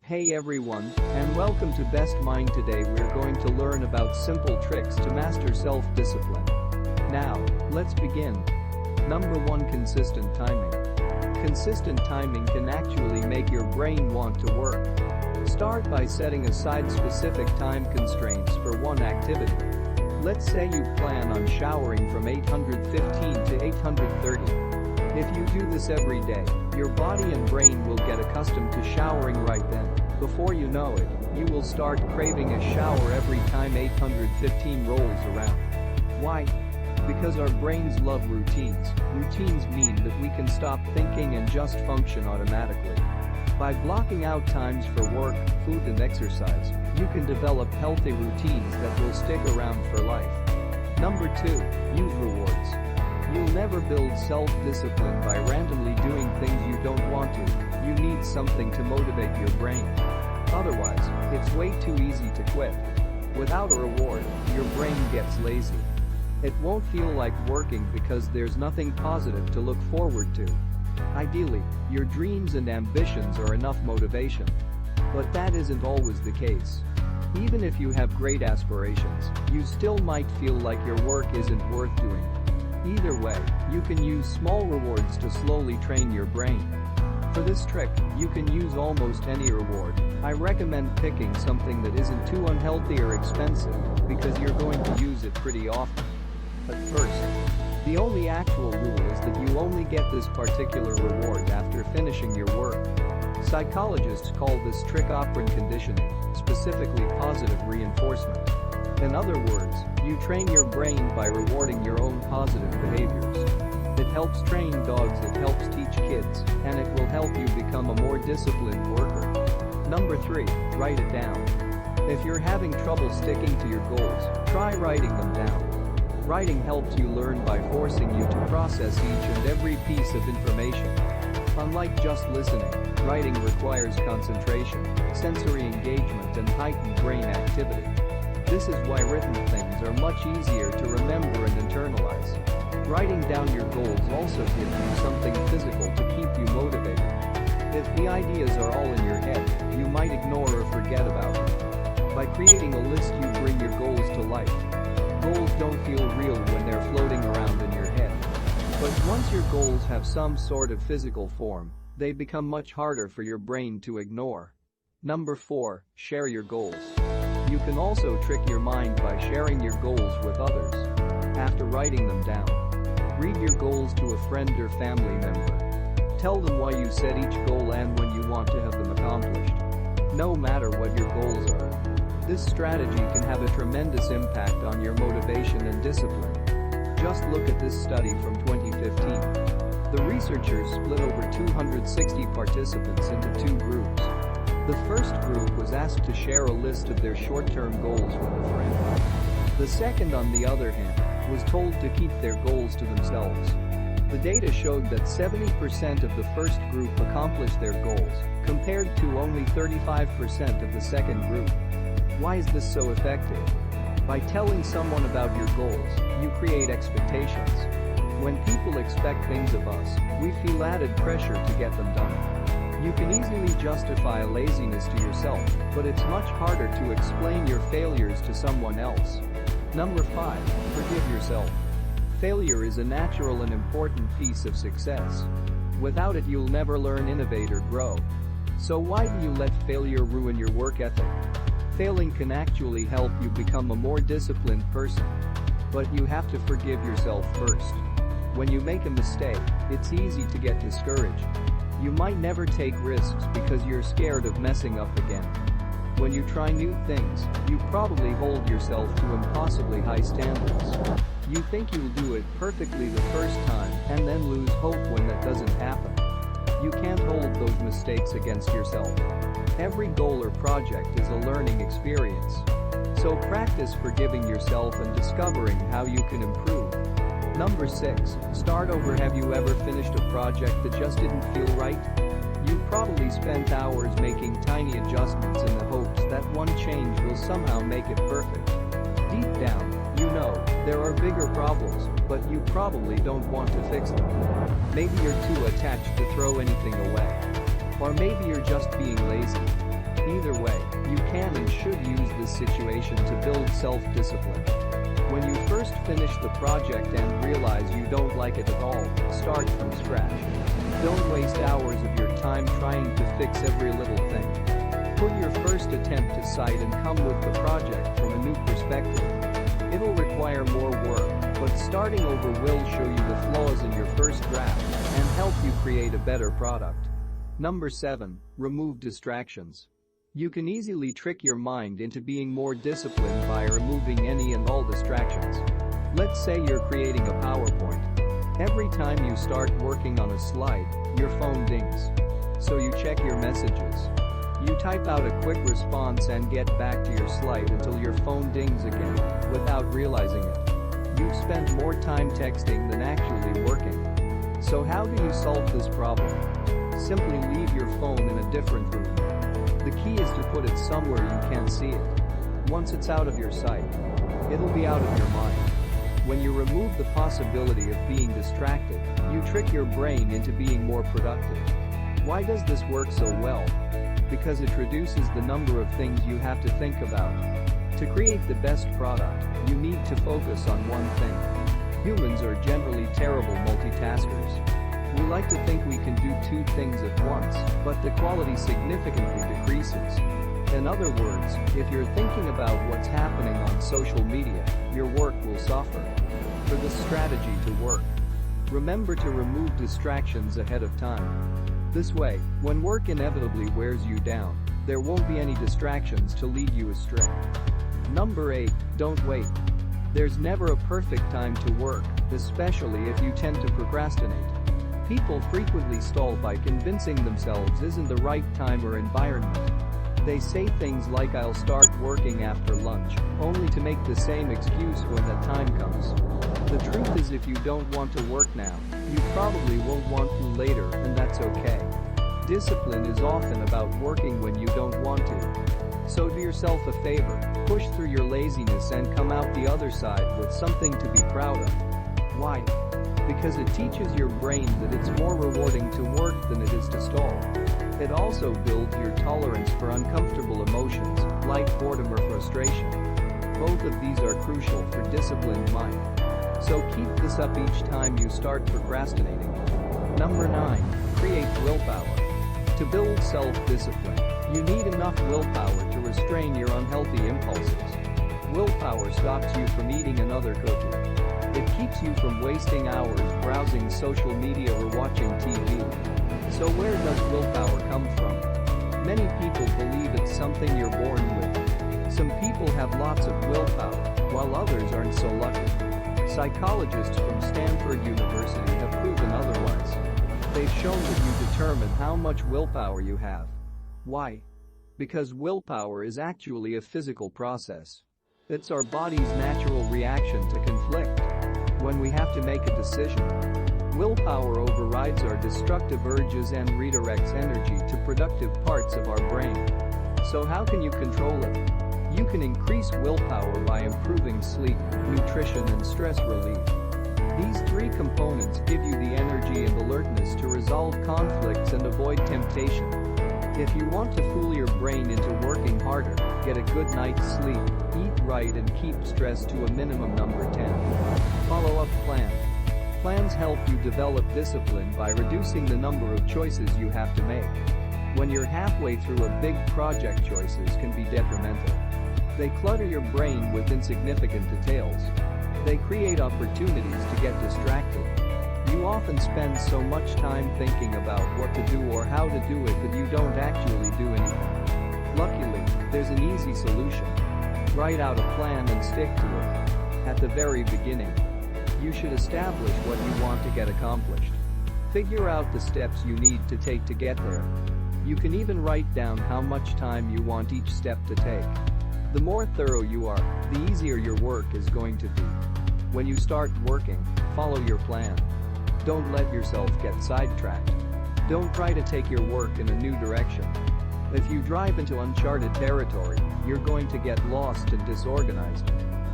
Hey everyone, and welcome to Best Mind. Today we're going to learn about simple tricks to master self-discipline. Now, let's begin. Number 1. Consistent timing. Consistent timing can actually make your brain want to work. Start by setting aside specific time constraints for one activity. Let's say you plan on showering from 8:15 to 8:30. If you do this every day, your body and brain will get accustomed to showering right then. Before you know it, you will start craving a shower every time 8:15 rolls around. Why? Because our brains love routines. Routines mean that we can stop thinking and just function automatically. By blocking out times for work, food and exercise, you can develop healthy routines that will stick around for life. Number 2. Use rewards. You'll never build self-discipline by randomly doing things you don't want to. You need something to motivate your brain. Otherwise, it's way too easy to quit. Without a reward, your brain gets lazy. It won't feel like working because there's nothing positive to look forward to. Ideally, your dreams and ambitions are enough motivation. But that isn't always the case. Even if you have great aspirations, you still might feel like your work isn't worth doing. Either way, you can use small rewards to slowly train your brain. For this trick, you can use almost any reward. I recommend picking something that isn't too unhealthy or expensive, because you're going to use it pretty often. But first, the only actual rule is that you only get this particular reward after finishing your work. Psychologists call this trick operant conditioning, specifically positive reinforcement. In other words, you train your brain by rewarding your own positive behaviors. It helps train dogs, it helps teach kids, and it will help you become a more disciplined worker. Number 3. Write it down. If you're having trouble sticking to your goals, try writing them down. Writing helps you learn by forcing you to process each and every piece of information. Unlike just listening, writing requires concentration, sensory engagement and heightened brain activity. This is why written things are much easier to remember and internalize. Writing down your goals also gives you something physical to keep you motivated. If the ideas are all in your head, you might ignore or forget about them. By creating a list, you bring your goals to life. Goals don't feel real when they're floating around in your head. But once your goals have some sort of physical form, they become much harder for your brain to ignore. Number 4. Share your goals. You can also trick your mind by sharing your goals with others. After writing them down, read your goals to a friend or family member. Tell them why you set each goal and when you want to have them accomplished. No matter what your goals are. This strategy can have a tremendous impact on your motivation and discipline. Just look at this study from 2015. The researchers split over 260 participants into 2 groups. The first group was asked to share a list of their short-term goals with a friend. The second, on the other hand, was told to keep their goals to themselves. The data showed that 70% of the first group accomplished their goals, compared to only 35% of the second group. Why is this so effective? By telling someone about your goals, you create expectations. When people expect things of us, we feel added pressure to get them done. You can easily justify laziness to yourself, but it's much harder to explain your failures to someone else. Number 5. Forgive yourself. Failure is a natural and important piece of success. Without it, you'll never learn, innovate or grow. So why do you let failure ruin your work ethic? Failing can actually help you become a more disciplined person. But you have to forgive yourself first. When you make a mistake, it's easy to get discouraged. You might never take risks because you're scared of messing up again. When you try new things, you probably hold yourself to impossibly high standards. You think you'll do it perfectly the first time and then lose hope when that doesn't happen. You can't hold those mistakes against yourself. Every goal or project is a learning experience. So practice forgiving yourself and discovering how you can improve. Number 6. Start over. Have you ever finished a project that just didn't feel right? You've probably spent hours making tiny adjustments in the hopes that one change will somehow make it perfect. Deep down, you know, there are bigger problems, but you probably don't want to fix them. Maybe you're too attached to throw anything away. Or maybe you're just being lazy. situation to build self-discipline. When you first finish the project and realize you don't like it at all, start from scratch. Don't waste hours of your time trying to fix every little thing. Put your first attempt aside and come with the project from a new perspective. It'll require more work, but starting over will show you the flaws in your first draft and help you create a better product. Number 7. Remove distractions. You can easily trick your mind into being more disciplined by removing any and all distractions. Let's say you're creating a PowerPoint. Every time you start working on a slide, your phone dings. So you check your messages. You type out a quick response and get back to your slide until your phone dings again, without realizing it. You've spent more time texting than actually working. So how do you solve this problem? Simply leave your phone in a different room. The key is to put it somewhere you can't see it. Once it's out of your sight, it'll be out of your mind. When you remove the possibility of being distracted, you trick your brain into being more productive. Why does this work so well? Because it reduces the number of things you have to think about. To create the best product, you need to focus on one thing. Humans are generally terrible multitaskers. We like to think we can do two things at once, but the quality significantly decreases. In other words, if you're thinking about what's happening on social media, your work will suffer. For this strategy to work, remember to remove distractions ahead of time. This way, when work inevitably wears you down, there won't be any distractions to lead you astray. Number 8. Don't wait. There's never a perfect time to work, especially if you tend to procrastinate. People frequently stall by convincing themselves isn't the right time or environment. They say things like I'll start working after lunch, only to make the same excuse when that time comes. The truth is if you don't want to work now, you probably won't want to later, and that's okay. Discipline is often about working when you don't want to. So do yourself a favor, push through your laziness and come out the other side with something to be proud of. Why? Because it teaches your brain that it's more rewarding to work than it is to stall. It also builds your tolerance for uncomfortable emotions, like boredom or frustration. Both of these are crucial for disciplined mind. So keep this up each time you start procrastinating. Number 9. Create willpower. To build self-discipline, you need enough willpower to restrain your unhealthy impulses. Willpower stops you from eating another cookie. It keeps you from wasting hours browsing social media or watching TV. So where does willpower come from? Many people believe it's something you're born with. Some people have lots of willpower, while others aren't so lucky. Psychologists from Stanford University have proven otherwise. They've shown that you determine how much willpower you have. Why? Because willpower is actually a physical process. It's our body's natural reaction to conflict. When we have to make a decision, willpower overrides our destructive urges and redirects energy to productive parts of our brain. So how can you control it? You can increase willpower by improving sleep, nutrition and stress relief. These three components give you the energy and alertness to resolve conflicts and avoid temptation. If you want to fool your brain into working harder, get a good night's sleep, eat right and keep stress to a minimum. Number 10. Follow-up plan. Plans help you develop discipline by reducing the number of choices you have to make. When you're halfway through a big project, choices can be detrimental. They clutter your brain with insignificant details. They create opportunities to get distracted. You often spend so much time thinking about what to do or how to do it that you don't actually do anything. Luckily, there's an easy solution. Write out a plan and stick to it. At the very beginning, you should establish what you want to get accomplished. Figure out the steps you need to take to get there. You can even write down how much time you want each step to take. The more thorough you are, the easier your work is going to be. When you start working, follow your plan. Don't let yourself get sidetracked. Don't try to take your work in a new direction. If you drive into uncharted territory, you're going to get lost and disorganized.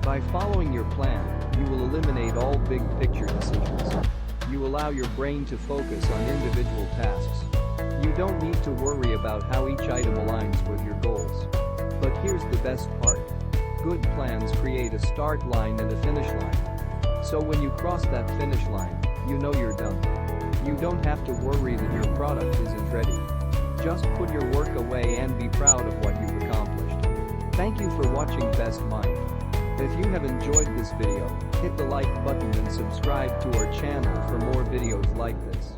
By following your plan, you will eliminate all big picture decisions. You allow your brain to focus on individual tasks. You don't need to worry about how each item aligns with your goals. But here's the best part. Good plans create a start line and a finish line. So when you cross that finish line, you know you're done. You don't have to worry that your product isn't ready. Just put your work away and be proud of what you've accomplished. Thank you for watching Best Mind. If you have enjoyed this video, hit the like button and subscribe to our channel for more videos like this.